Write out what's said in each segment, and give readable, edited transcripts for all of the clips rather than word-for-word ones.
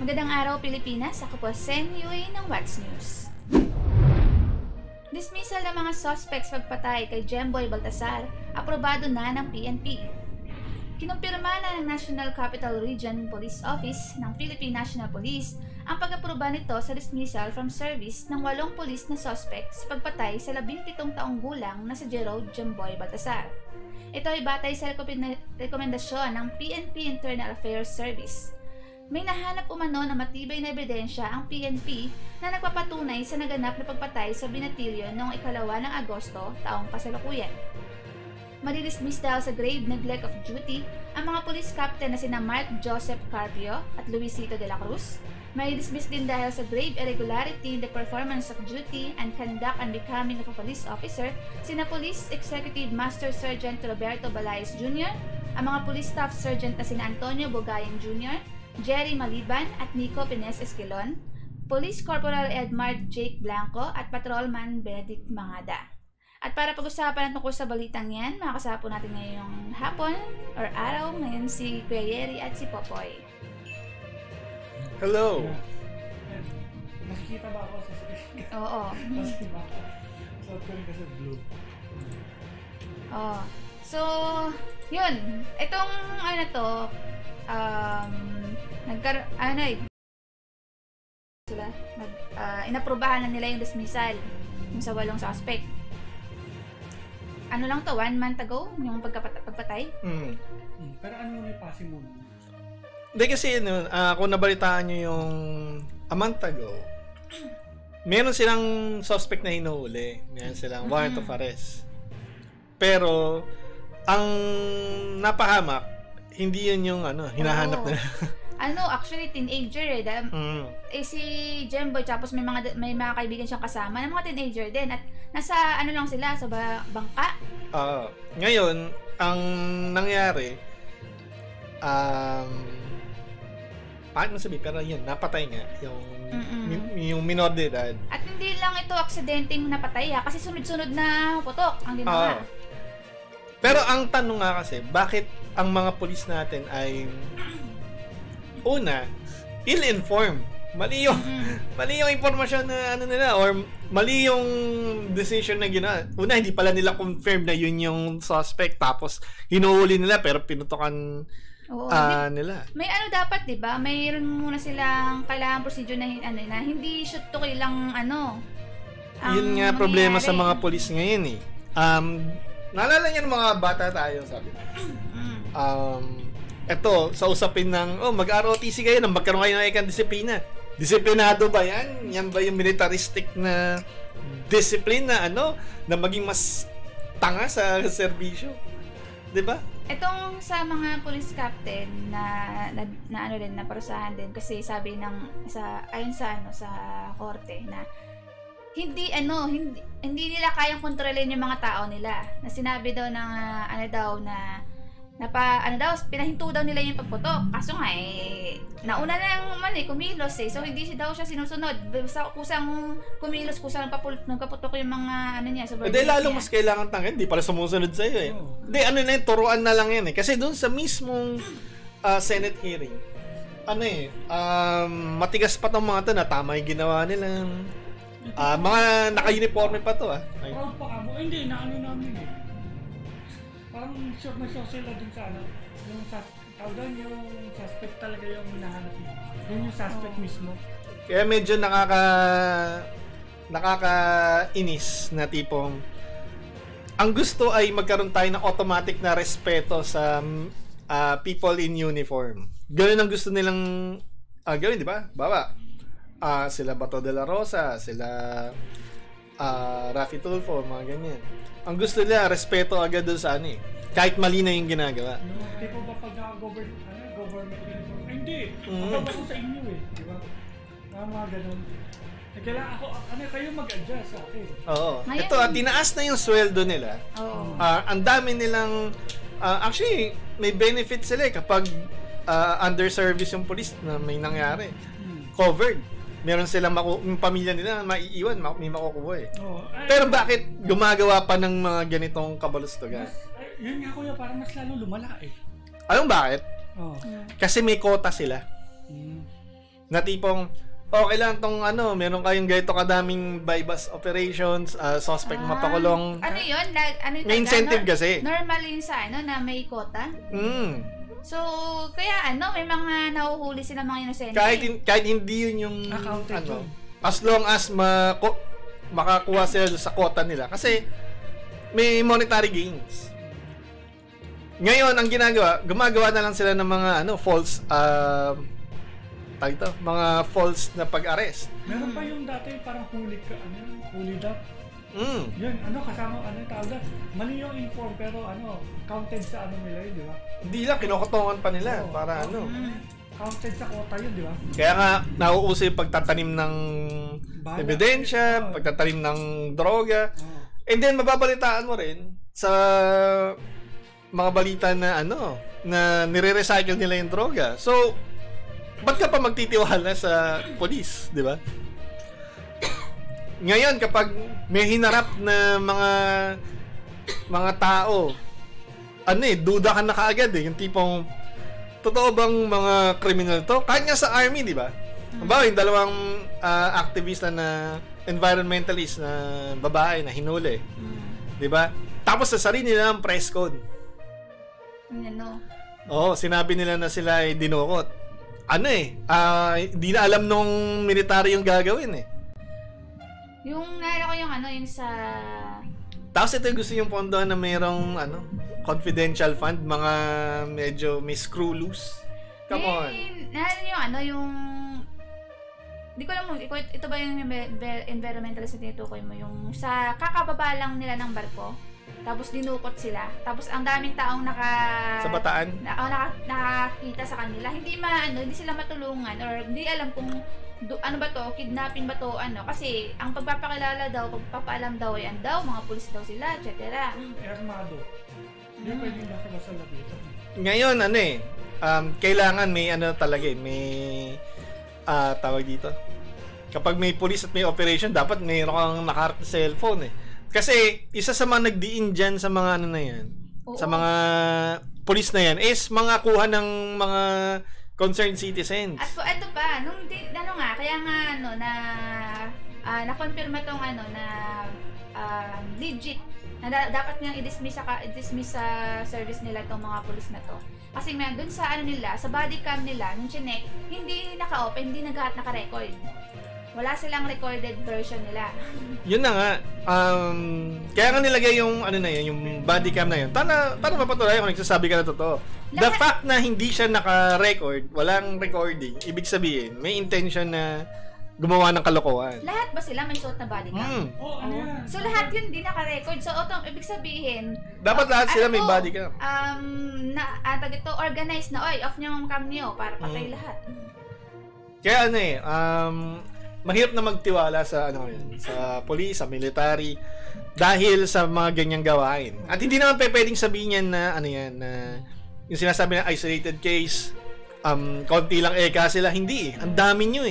Magandang araw, Pilipinas. Ako po, Sen Yui ng What's News. Dismissal ng mga suspects pagpatay kay Jemboy Baltasar, aprobado na ng PNP. Kinumpirma na ng National Capital Region Police Office ng Philippine National Police ang pag-aproba nito sa dismissal from service ng 8 pulis na suspects sa pagpatay sa 17 taong gulang na si Jerome Jemboy Baltasar. Ito ay batay sa rekomendasyon ng PNP Internal Affairs Service. May nahanap umano na matibay na ebidensya ang PNP na nagpapatunay sa naganap na pagpatay sa binatilyo noong 2 ng Agosto taong kasalukuyan. Madidismiss dahil sa grave neglect of duty ang mga police captain na sina Mark Joseph Carpio at Luisito de la Cruz. May dismiss din dahil sa grave irregularity in the performance of duty and conduct and becoming of a police officer sina Police Executive Master Sergeant Roberto Balaez Jr., ang mga police staff sergeant na sina Antonio Bogayang Jr., Jerry Maliban at Nico Pines Esquilon, Police Corporal Edmard Jake Blanco at Patrolman Benedict Mangada. At para pag-usapan tungkol sa balitang yan, makakasama po natin ngayong hapon or araw ngayon si Kuya Yeri at si Popoy. Hello! Nakikita ba ako sa screen? Oo. Kasi ba ako? Suot ko rin kasi blue. Oo. So, yun. Itong ano to, inaprobahan na nila yung dismissal yung sa 8 suspect. Ano lang to, 1 month ago, yung pagpatay? Pero ano may passing mo? Hindi kasi, kung nabalitaan nyo yung a month ago, meron silang suspect na hinuhuli. Meron silang warrant of arrest. Pero, ang napahamak, hindi yun yung hinahanap nila. Actually, teenager eh. Si Jemboy, tapos may mga kaibigan siyang kasama na mga teenager din. At nasa lang sila, sa bangka. Ngayon, ang nangyari, paano sabihin, pero yun, napatay nga yung minor de edad. At hindi lang ito aksidenteng napatay kasi sunod-sunod na putok ang ginawa. Pero ang tanong nga kasi, bakit ang mga pulis natin ay una, ill-informed. Mali yung impormasyon na nila or mali yung decision na ginawa. Una, hindi pala nila confirm na yun yung suspect tapos hinuhuli nila pero pinutokan nila. May dapat, 'di ba? Mayroon muna silang kailangan procedure na hindi shoot to kill lang yun nga problema sa mga pulis ngayon eh. Naalala niyo mga bata tayo, sabi. Eto, sa usapin ng, mag-ROTC kayo nang magkaroon kayo ng ikang disiplina. Disiplinado ba yan? Yan ba yung militaristic na discipline na na maging mas tanga sa serbisyo? 'Di ba? Itong sa mga police captain na parusahan din kasi sabi ayon sa korte na hindi nila kayang kontrolin yung mga tao nila. Na sinabi daw pinahinto daw nila yung pagputok. Kaso nga nauna na naman kumilos So hindi daw siya sinusunod. Basta kusang kumilos, kusang nagpaputok yung mga niya. Hindi, lalo mas kailangan tangin. Hindi pala sumusunod sa'yo eh. Hindi, turuan na lang yan eh. Kasi doon sa mismong Senate hearing, matigas pa tong mga to na tama yung ginawa nila. Mga naka-uniforme pa to Proud pa ka mo? Hindi, namin eh. Parang sure na sila dun sa yung suspect talaga yung hinahanap niya. Yun yung suspect mismo. Kaya medyo nakakainis na tipong ang gusto ay magkaroon tayo ng automatic na respeto sa people in uniform. Ganun ang gusto nilang gawin, di ba? Sila Bato de la Rosa, sila Raffy Tulfo, mga ganyan. Ang gusto nila, respeto agad doon sa kahit mali na yung ginagawa. Tipo ba pag government uniform? Hindi. Pagkaba ko sa inyo di ba? Mga ganun. Kailangan ako, kayo mag-adjust sa akin. Oo. Ito, tinaas na yung sweldo nila. Ang dami nilang, actually, may benefit sila kapag under service yung police na may nangyari. Covered. Meron silang yung pamilya nila maiiwan, may makukuha Pero bakit gumagawa pa ng mga ganitong kabalastugan? Yun nga kuya, parang mas lalo lumala Anong bakit? Kasi may quota sila. Na tipong, okay lang tong meron kayong ganito kadaming bypass operations, suspect mapakulong. Ano yun? May incentive kasi. Normal yun sa na may quota? So, kaya may mga nahuhuli sila mga inosente. Kahit hindi yun yung as long as makakuha sila sa quota nila. Kasi may monetary gains. Ngayon, ang gumagawa na lang sila ng mga false mga false na pag-arrest. Meron pa yung dati parang huli that. Yun, kasama, tawag that. Mali yung inform, pero counted sa nila yun, di ba? Hindi lang, kinukutungan pa nila para counted sa quota yun, di ba? Kaya nga, nauuso yung pagtatanim ng ebidensya, pagtatanim ng droga. And then, mababalitaan mo rin sa mga balita na na nire-recycle nila yung droga. So, ba't ka pa magtitiwala sa police, di ba? Ngayon, kapag may hinarap na mga tao, duda ka na kaagad yung tipong, totoo bang mga kriminal to? Kahit nga sa army, di ba? Halimbawa, yung dalawang aktivista na environmentalist na babae na hinuli. Di ba? Tapos sa sarili nila ang press code. Sinabi nila na sila ay dinukot. Hindi na alam nung military yung gagawin Yung naalala ko yung sa... Tapos ito yung gusto yung pondohan na mayroong confidential fund, mga medyo may screw loose. Come on. Naalala yung Hindi ko alam ito ba yung environmentalist na tinutukoy mo, yung sa kakababa lang nila ng barko, tapos dinukot sila, tapos ang daming taong sa bataan? nakakita sa kanila, hindi sila matulungan, or hindi alam kung ano ba to, kidnapping ba to, kasi ang pagpapakilala daw, pagpapaalam daw ay mga pulis daw sila, etc. Armado. Hindi pwedeng basta labi. Ngayon, kailangan may talaga may tawag dito. Kapag may police at may operation, dapat mayroon kang nakaharap na cellphone Kasi isa sa mga nagdiin dyan sa mga na yan, sa mga police na yan, is mga kuha ng mga concerned citizens. At ito pa, kaya nga na-confirma tong na legit na dapat niyang i-dismiss sa service nila itong mga police na to. Kasi doon sa sa body cam nila, nung chinek, hindi naka-open, hindi naka-record. Wala silang recorded version nila. Yun na nga. Kaya nga nilagay yung yung body cam na yun. Para mapatuloy kung nagsasabi ka na totoo. The fact na hindi siya naka-record, walang recording, ibig sabihin, may intention na gumawa ng kalokohan. Lahat ba sila may suot na body cam? So lahat yun di naka-record. So ibig sabihin, dapat lahat sila may body cam. Organized na, off niyo ang cam niyo para patay lahat. Kaya mahirap na magtiwala sa sa police, sa military dahil sa mga ganyang gawain. At hindi naman pwedeng sabihin yan na na yung sinasabi na isolated case, konti lang sila, hindi ang dami nyo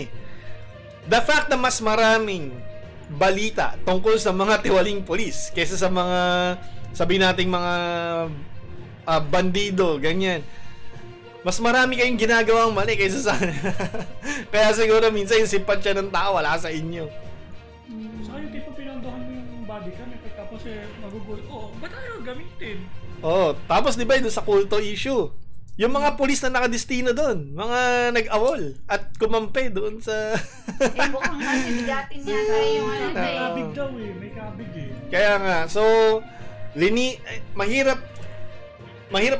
The fact na mas maraming balita tungkol sa mga tiwaling police kaysa sa mga sabihin nating mga bandido, ganyan. Mas marami kayong ginagawang mali kaysa sa kaya siguro minsan yung simpatsya ng tao wala sa inyo. Saka yung tipo pinondohan mo yung body cam, tapos magugulo, ba't ayaw gamitin? Tapos di ba doon sa kulto issue, yung mga pulis na nakadestino doon, mga nag-awol at kumampe doon sa mukhang bigatin niya yung may kabig daw may kabig Kaya nga, so mahirap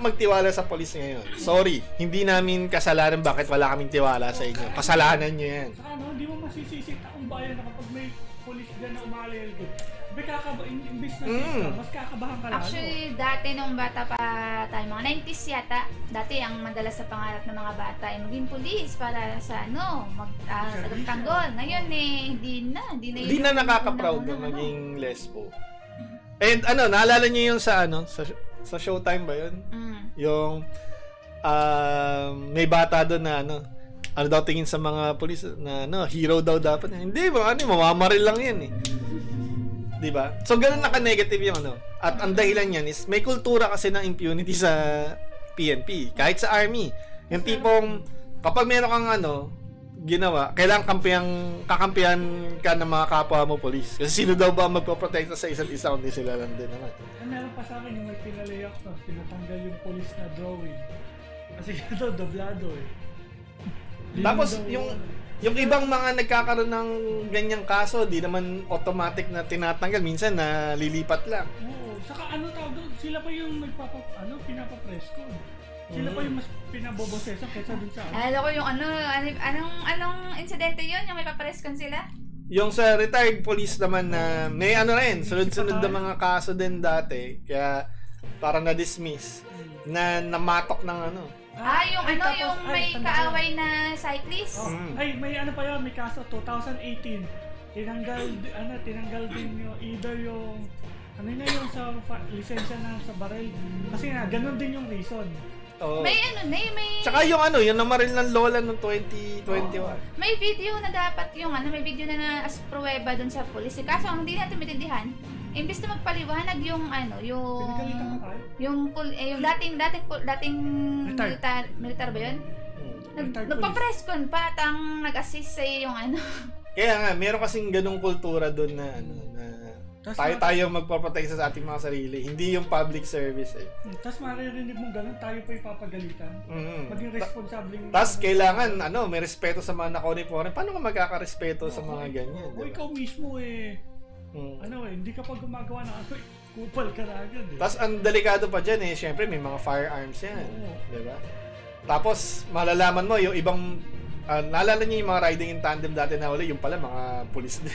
magtiwala sa police ngayon. Sorry, hindi namin kasalanan bakit wala kaming tiwala sa inyo. Kasalanan nyo yan. Saka hindi mo masisisi taong bayan na kapag may police dyan na umalil ko. Imbis na mas kakabahan ka lalo. Actually, dati nung bata pa tayo, mga 90s yata, dati ang madalas sa pangarap ng mga bata ay maging police para sa magtanggol. Ngayon hindi na nakaka-proud na maging lesbo. And naalala niyo yung sa sa Showtime ba yun? Yung may bata doon na daw tingin sa mga pulis na hero daw dapat. Hindi ba? Mamamaril lang yan Di ba? So ganun naka-negative yung At ang dahilan yan is may kultura kasi ng impunity sa PNP. Kahit sa army. Yung tipong kapag meron kang ginawa, kailangan kakampihan ka ng mga kapwa mo police. Kasi sino daw ba magpoprotekta sa isa't isa kundi sila lang din naman. Meron pa sa akin yung may pinalayak na pinatanggal yung police na drawing. Kasi ito, doblado eh. Tapos yung ibang mga nagkakaroon ng ganyang kaso, di naman automatic na tinatanggal. Minsan na lilipat lang. Oo. Saka ano tawag doon, sila pa yung pinapapress ko. Sila pa yung mas pinabobosesan kaysa dun sa Alam ko yung anong insidente yun? Yung may papareskon sila? Yung sa retired police naman na may rin, sunod-sunod na mga kaso din dati. Kaya parang na-dismiss. Na namatok ng Yung may kaaway na cyclist? Ay, may pa yun, may kaso 2018. Tinanggal din yung either yung yung sa lisensya na sa baril. Kasi nga, ganun din yung reason. Oh. May Tsaka yung namaril ng lola noong 2021. May video na dapat may video na as pruweba dun sa police. Kaso ang hindi natin maintindihan, imbes na magpaliwanag yung yung dating militar ba yun? Nagpa-presscon pa at ang nag-assist sa yung Kaya nga, meron kasing ganung kultura doon na tayo magpaprotect sa ating mga sarili, hindi yung public service eh. Tapos maririnig mo ganun, tayo pa ipapagalitan. Maging responsabling. Tapos kailangan may respeto sa mga naka-uniforme. Paano ka magkakarespeto sa mga ganyan? O ikaw mismo hindi ka pa gumagawa ng kupal ka na agad eh. Tapos ang delikado pa dyan syempre may mga firearms yan. Diba? Tapos malalaman mo yung ibang, naalala niyo yung mga riding in tandem dati na uli, yung pala mga pulis din.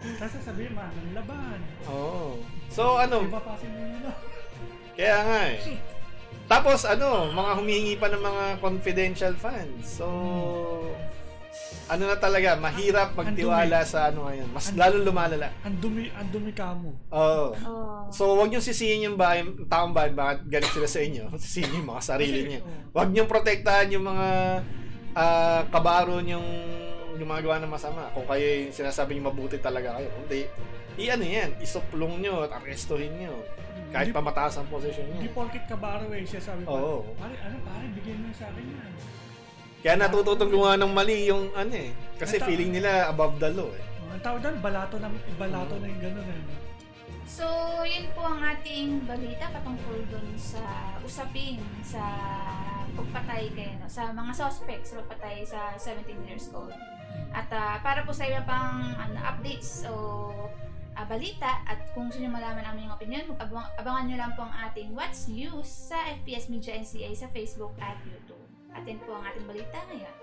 Tapos sasabihin, ng laban. Oo. So Ipapasin mo nila. Kaya nga eh. Tapos mga humihingi pa ng mga confidential funds. So, na talaga, mahirap magtiwala sa ngayon. Mas lalo lumalala. Ang dumi ka mo. Oo. So, wag niyo sisihin yung taong bayan bakit galit sila sa inyo. Sisihin yung mga sarili niyo. Wag niyo protektahan yung mga kabaro niyong gumagawa ng masama. Kung kayo yung sinasabi niyo mabuti talaga kayo. Hindi. Isuplong niyo at arestuhin niyo. Kahit pa mataas ang posisyon niyo. Hindi porkit kabaro siya sabi mo. Pare, bigyan mo sa akin yan. Kaya natututong gumawa ng mali yung kasi feeling nila above the law eh. Ang tawag doon, balato na yung gano'n eh. So, yun po ang ating balita patungkol dun sa usapin sa pagpatay sa mga suspects sa pagpatay sa 17 years old. At para po sa iba pang updates o balita at kung gusto nyo malaman ang aming opinion, abangan nyo lang po ang ating What's News sa FPS Media NCA sa Facebook at YouTube. At yun po ang ating balita ngayon.